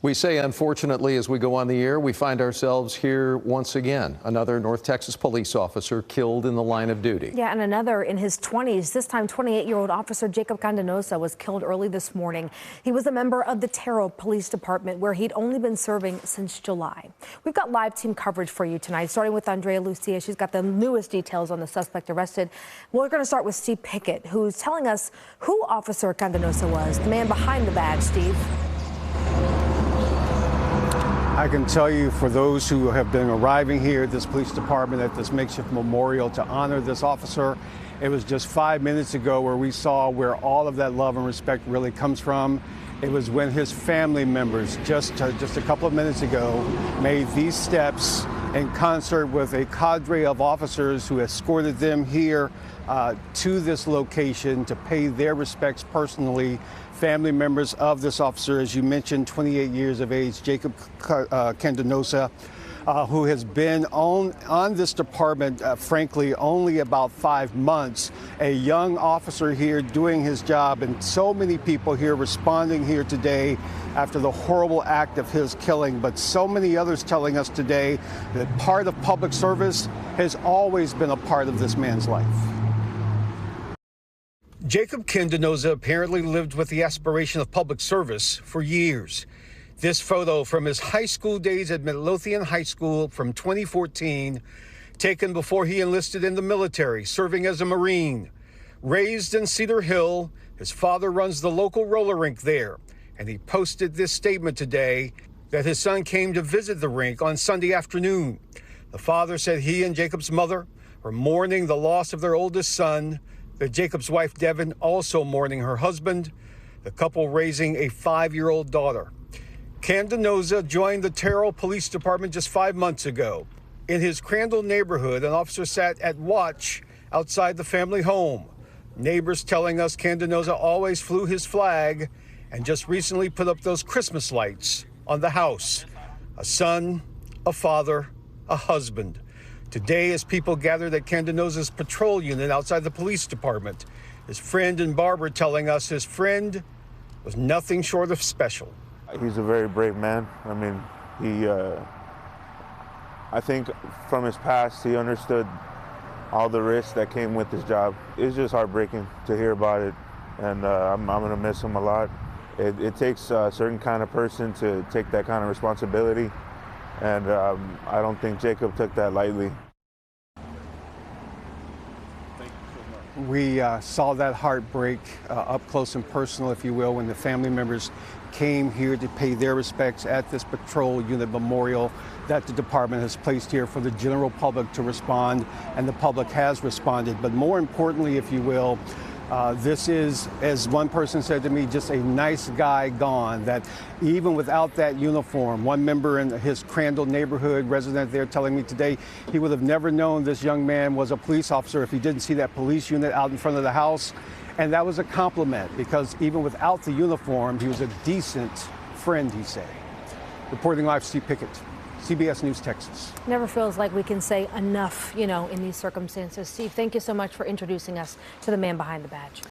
We say, unfortunately, as we go on the air, we find ourselves here once again. Another North Texas police officer killed in the line of duty. Yeah, and another in his 20s. This time, 28-year-old officer Jacob Candanoza was killed early this morning. He was a member of the Terrell Police Department, where he'd only been serving since July. We've got live team coverage for you tonight, starting with Andrea Lucia. She's got the newest details on the suspect arrested. We're going to start with Steve Pickett, who's telling us who Officer Candanoza was, the man behind the badge. Steve. I can tell you, for those who have been arriving here at this police department at this makeshift memorial to honor this officer, it was just 5 minutes ago where we saw where all of that love and respect really comes from. It was when his family members, just a couple of minutes ago, made these steps in concert with a cadre of officers who escorted them here to this location to pay their respects personally. Family members of this officer, as you mentioned, 28 years of age, Jacob Candanoza, who has been on this department, frankly, only about 5 months. A young officer here doing his job, and so many people here responding here today after the horrible act of his killing, but so many others telling us today that part of public service has always been a part of this man's life. Jacob Candanoza apparently lived with the aspiration of public service for years. This photo from his high school days at Midlothian High School from 2014, taken before he enlisted in the military, serving as a Marine. Raised in Cedar Hill, his father runs the local roller rink there, and he posted this statement today that his son came to visit the rink on Sunday afternoon. The father said he and Jacob's mother are mourning the loss of their oldest son, that Jacob's wife, Devin, also mourning her husband, the couple raising a 5-year-old daughter. Candanoza joined the Terrell Police Department just 5 months ago. In his Crandall neighborhood, an officer sat at watch outside the family home. Neighbors telling us Candanoza always flew his flag and just recently put up those Christmas lights on the house. A son, a father, a husband. Today, as people gathered at Candanoza's patrol unit outside the police department, his friend and barber telling us his friend was nothing short of special. He's a very brave man. I mean, I think from his past, he understood all the risks that came with his job. It's just heartbreaking to hear about it, and I'm going to miss him a lot. It takes a certain kind of person to take that kind of responsibility, and I don't think Jacob took that lightly. We saw that heartbreak up close and personal, if you will, when the family members came here to pay their respects at this patrol unit memorial that the department has placed here for the general public to respond, and the public has responded. But more importantly, if you will, this is, as one person said to me, just a nice guy gone, that even without that uniform, one member in his Crandall neighborhood resident there telling me today he would have never known this young man was a police officer if he didn't see that police unit out in front of the house. And that was a compliment, because even without the uniform, he was a decent friend, he said. Reporting live, Steve Pickett, CBS News, Texas. Never feels like we can say enough, in these circumstances. Steve, thank you so much for introducing us to the man behind the badge.